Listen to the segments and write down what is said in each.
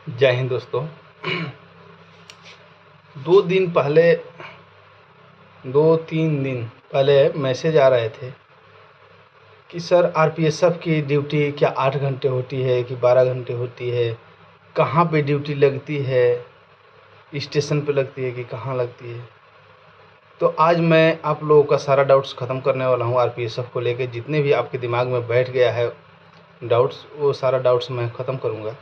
जय हिंद दोस्तों। 2-3 दिन पहले मैसेज आ रहे थे कि सर आरपीएसएफ की ड्यूटी क्या 8 घंटे होती है कि 12 घंटे होती है, कहाँ पे ड्यूटी लगती है, स्टेशन पे लगती है कि कहाँ लगती है। तो आज मैं आप लोगों का सारा डाउट्स ख़त्म करने वाला हूँ। आरपीएसएफ को लेके जितने भी आपके दिमाग में बैठ गया है डाउट्स, वो सारा डाउट्स मैं ख़त्म करूँगा।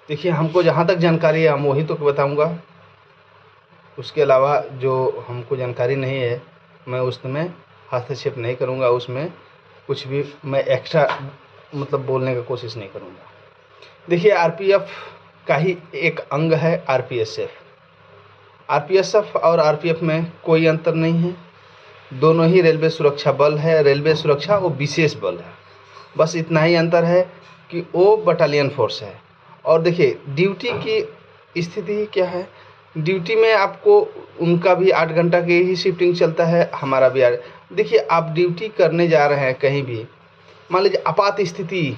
देखिए, हमको जहाँ तक जानकारी है हम वही तो बताऊँगा। उसके अलावा जो हमको जानकारी नहीं है मैं उसमें हस्तक्षेप नहीं करूँगा, उसमें कुछ भी मैं एक्स्ट्रा बोलने का कोशिश नहीं करूँगा। देखिए, आरपीएफ का ही एक अंग है आरपीएसएफ। आरपीएसएफ और आरपीएफ में कोई अंतर नहीं है, दोनों ही रेलवे सुरक्षा बल है। रेलवे सुरक्षा वो विशेष बल है, बस इतना ही अंतर है कि वो बटालियन फोर्स है। और देखिए, ड्यूटी की स्थिति क्या है। ड्यूटी में आपको उनका भी 8 घंटा की ही शिफ्टिंग चलता है, हमारा भी 8। देखिए, आप ड्यूटी करने जा रहे हैं कहीं भी, मान लीजिए आपात स्थिति,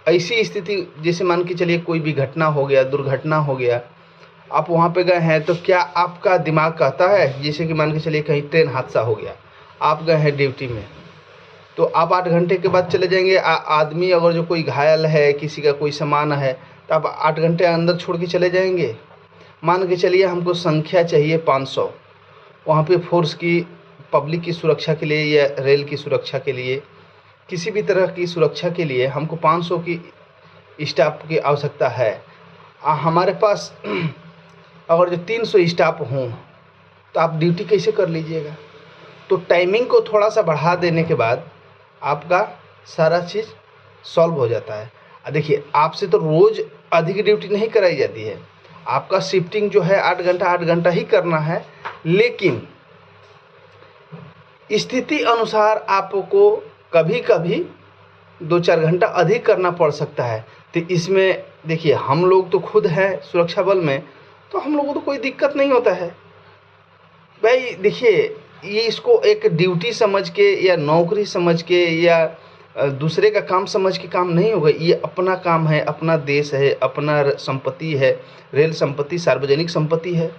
ऐसी स्थिति जैसे मान के चलिए कोई भी घटना हो गया, दुर्घटना हो गया, आप वहाँ पे गए हैं तो क्या आपका दिमाग कहता है, जैसे कि मान के चलिए कहीं ट्रेन हादसा हो गया, आप गए हैं ड्यूटी में, तो आप 8 घंटे के बाद चले जाएंगे। आदमी अगर जो कोई घायल है, किसी का कोई सामान है, तो आप 8 घंटे अंदर छोड़ के चले जाएंगे। मान के चलिए हमको संख्या चाहिए 500, वहाँ पे फोर्स की, पब्लिक की सुरक्षा के लिए या रेल की सुरक्षा के लिए, किसी भी तरह की सुरक्षा के लिए हमको 500 की स्टाफ की आवश्यकता है। हमारे पास अगर जो 300 स्टाफ हों तो आप ड्यूटी कैसे कर लीजिएगा। तो टाइमिंग को थोड़ा सा बढ़ा देने के बाद आपका सारा चीज़ सॉल्व हो जाता है। देखिए, आपसे तो रोज़ अधिक ड्यूटी नहीं कराई जाती है, आपका शिफ्टिंग जो है 8 घंटा ही करना है, लेकिन स्थिति अनुसार आपको कभी कभी 2-4 घंटा अधिक करना पड़ सकता है। तो इसमें देखिए, हम लोग तो खुद हैं सुरक्षा बल में, तो हम लोगों को तो कोई दिक्कत नहीं होता है भाई। देखिए, ये इसको एक ड्यूटी समझ के या नौकरी समझ के या दूसरे का काम समझ के काम नहीं होगा। ये अपना काम है, अपना देश है, अपना संपत्ति है। रेल संपत्ति सार्वजनिक संपत्ति है,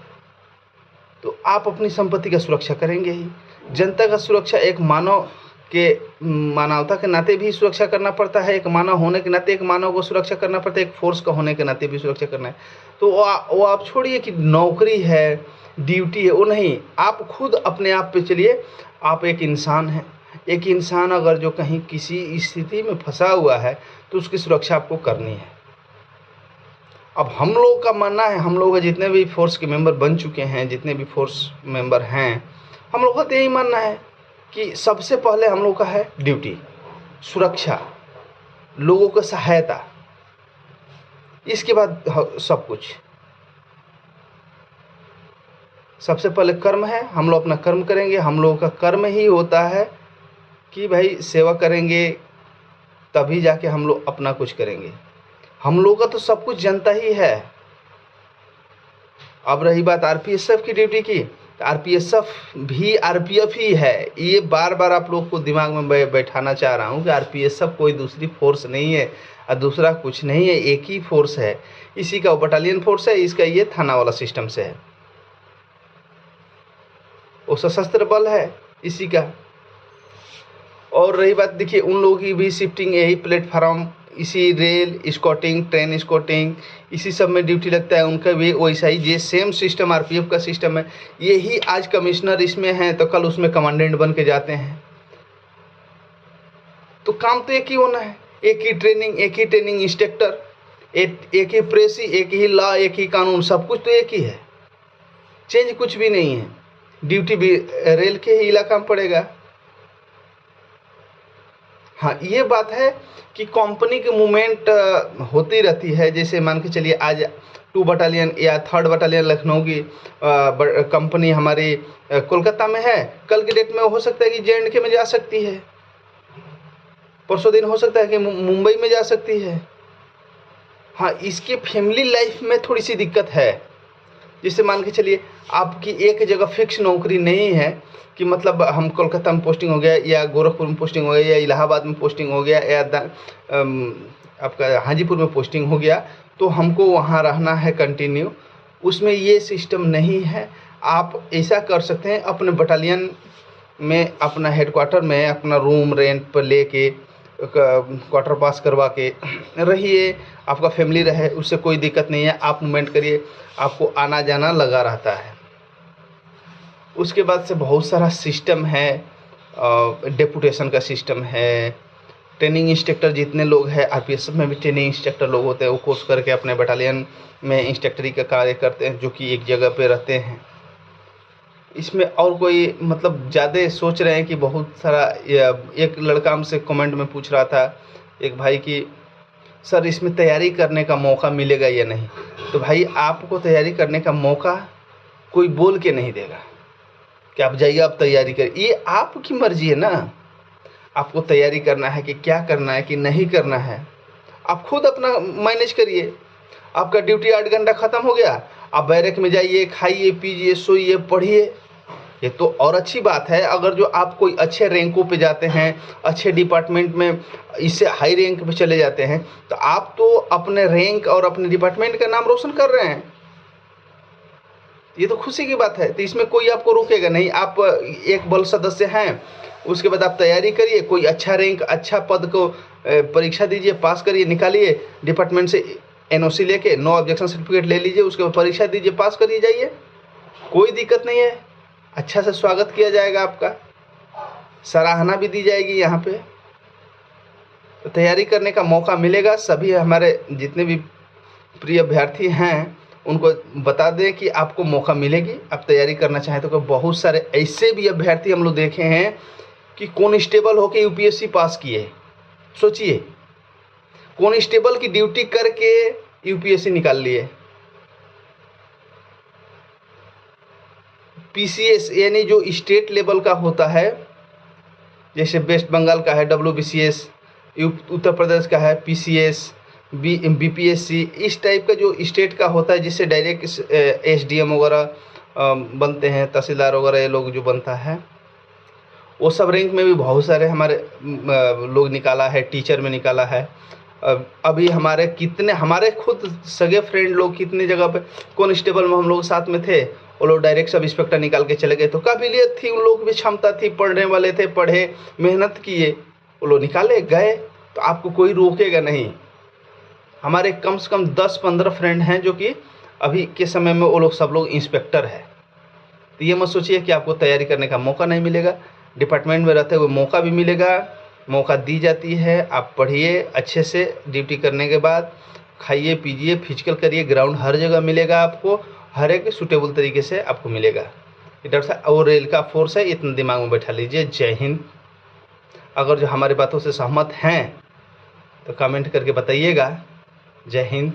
तो आप अपनी संपत्ति का सुरक्षा करेंगे ही। जनता का सुरक्षा एक मानवता के नाते भी सुरक्षा करना पड़ता है, एक मानव होने के नाते एक मानव को सुरक्षा करना पड़ता है, एक फोर्स का होने के नाते भी सुरक्षा करना है। तो वो आप छोड़िए कि नौकरी है, ड्यूटी है, वो नहीं, आप खुद अपने आप पे चलिए। आप एक इंसान हैं, एक इंसान अगर जो कहीं किसी स्थिति में फंसा हुआ है तो उसकी सुरक्षा आपको करनी है। अब हम लोगों का मानना है, हम लोग जितने भी फोर्स के मेंबर बन चुके हैं, जितने भी फोर्स मेंबर हैं, हम लोग का तो यही मानना है कि सबसे पहले हम लोग का है ड्यूटी, सुरक्षा, लोगों को सहायता, इसके बाद सब कुछ। सबसे पहले कर्म है, हम लोग अपना कर्म करेंगे। हम लोगों का कर्म ही होता है कि भाई सेवा करेंगे, तभी जाके हम लोग अपना कुछ करेंगे। हम लोगों का तो सब कुछ जनता ही है। अब रही बात आरपीएसएफ की ड्यूटी की, तो आरपीएसएफ भी आरपीएफ ही है। ये बार बार आप लोग को दिमाग में बैठाना चाह रहा हूँ कि आरपीएसएफ कोई दूसरी फोर्स नहीं है और दूसरा कुछ नहीं है, एक ही फोर्स है। इसी का बटालियन फोर्स है, इसका ये थाना वाला सिस्टम से है, वो सशस्त्र बल है इसी का। और रही बात, देखिए, उन लोगों की भी शिफ्टिंग यही प्लेटफार्म, इसी रेल स्कॉटिंग, ट्रेन स्कॉटिंग, इसी सब में ड्यूटी लगता है। उनका भी वैसा ही ये सेम सिस्टम आरपीएफ का सिस्टम है। यही आज कमिश्नर इसमें हैं तो कल उसमें कमांडेंट बन के जाते हैं। तो काम तो एक ही होना है, एक ही ट्रेनिंग इंस्ट्रक्टर, एक ही प्रेसी, एक ही लॉ, एक ही कानून, सब कुछ तो एक ही है, चेंज कुछ भी नहीं है। ड्यूटी भी रेल के ही इलाका में पड़ेगा। हाँ, ये बात है कि कंपनी की मूवमेंट होती रहती है। जैसे मान के चलिए आज 2 बटालियन या 3rd बटालियन लखनऊ की कंपनी हमारी कोलकाता में है, कल के डेट में हो सकता है कि जे.एंड.के में जा सकती है, परसों दिन हो सकता है कि मुंबई में जा सकती है। हाँ, इसकी फैमिली लाइफ में थोड़ी सी दिक्कत है। जैसे मान के चलिए आपकी एक जगह फिक्स नौकरी नहीं है कि मतलब हम कोलकाता में पोस्टिंग हो गया या गोरखपुर में पोस्टिंग हो गया या इलाहाबाद में पोस्टिंग हो गया या आपका हाजीपुर में पोस्टिंग हो गया तो हमको वहाँ रहना है कंटिन्यू, उसमें ये सिस्टम नहीं है। आप ऐसा कर सकते हैं, अपने बटालियन में अपना हेडक्वार्टर में अपना रूम रेंट पर लेके क्वार्टर पास करवा के रहिए, आपका फैमिली रहे, उससे कोई दिक्कत नहीं है। आप मूवमेंट करिए, आपको आना जाना लगा रहता है। उसके बाद से बहुत सारा सिस्टम है, डेपुटेशन का सिस्टम है, ट्रेनिंग इंस्ट्रक्टर जितने लोग हैं, आरपीएफ में भी ट्रेनिंग इंस्ट्रक्टर लोग होते हैं, वो कोर्स करके अपने बटालियन में इंस्ट्रक्टरी का कार्य करते हैं, जो कि एक जगह पे रहते हैं। इसमें और कोई मतलब ज़्यादा सोच रहे हैं कि बहुत सारा, एक लड़का हमसे कमेंट में पूछ रहा था एक भाई कि सर इसमें तैयारी करने का मौका मिलेगा या नहीं। तो भाई आपको तैयारी करने का मौका कोई बोल के नहीं देगा कि आप जाइए आप तैयारी करिए, ये आपकी मर्जी है ना। आपको तैयारी करना है कि क्या करना है कि नहीं करना है, आप खुद अपना मैनेज करिए। आपका ड्यूटी 8 घंटा ख़त्म हो गया, आप बैरक में जाइए, खाइए पीजिए सोइए पढ़िए, ये तो और अच्छी बात है। अगर जो आप कोई अच्छे रैंकों पे जाते हैं, अच्छे डिपार्टमेंट में, इससे हाई रैंक पे चले जाते हैं, तो आप तो अपने रैंक और अपने डिपार्टमेंट का नाम रोशन कर रहे हैं, ये तो खुशी की बात है। तो इसमें कोई आपको रोकेगा नहीं। आप एक बल सदस्य हैं, उसके बाद आप तैयारी करिए, कोई अच्छा रैंक अच्छा पद को परीक्षा दीजिए, पास करिए, निकालिए डिपार्टमेंट से एनओसी लेके, नो ऑब्जेक्शन सर्टिफिकेट ले लीजिए, उसके बाद परीक्षा दीजिए, पास करिए, जाइए, कोई दिक्कत नहीं है। अच्छा से स्वागत किया जाएगा, आपका सराहना भी दी जाएगी यहाँ पे। तो तैयारी करने का मौका मिलेगा। सभी हमारे जितने भी प्रिय अभ्यर्थी हैं उनको बता दें कि आपको मौका मिलेगी, आप तैयारी करना चाहें तो। बहुत सारे ऐसे भी अभ्यर्थी हम लोग देखे हैं कि कॉन्स्टेबल होके यूपीएससी पास किए। सोचिए, कॉन्स्टेबल की ड्यूटी करके यूपीएससी निकाल लिए। पीसीएस यानी जो स्टेट लेवल का होता है, जैसे वेस्ट बंगाल का है डब्ल्यूबीसीएस, उत्तर प्रदेश का है पीसीएस, बीपीएससी, इस टाइप का जो स्टेट का होता है, जिससे डायरेक्ट एसडीएम वगैरह बनते हैं, तहसीलदार वगैरह ये लोग जो बनता है, वो सब रैंक में भी बहुत सारे हमारे लोग निकाला है, टीचर में निकाला है। अभी हमारे खुद सगे फ्रेंड लोग कितने जगह पे कॉन्स्टेबल में हम लोग साथ में थे, वो लोग डायरेक्ट सब इंस्पेक्टर निकाल के चले गए। तो काबिलियत थी, उन लोग भी क्षमता थी, पढ़ने वाले थे, पढ़े, मेहनत किए, वो लोग निकाले गए, तो आपको कोई रोकेगा नहीं। हमारे कम से कम 10-15 फ्रेंड हैं जो कि अभी के समय में वो लोग सब लोग इंस्पेक्टर है। तो ये मत सोचिए कि आपको तैयारी करने का मौका नहीं मिलेगा, डिपार्टमेंट में रहते हुए मौका भी मिलेगा, मौका दी जाती है। आप पढ़िए अच्छे से, ड्यूटी करने के बाद खाइए पीजिए, फिजिकल करिए, ग्राउंड हर जगह मिलेगा आपको, हर एक सूटेबल तरीके से आपको मिलेगा। डॉक्टर साहब, और रेल का फोर्स है, इतना दिमाग में बैठा लीजिए। जय हिंद। अगर जो हमारी बातों से सहमत हैं तो कमेंट करके बताइएगा। जय हिंद।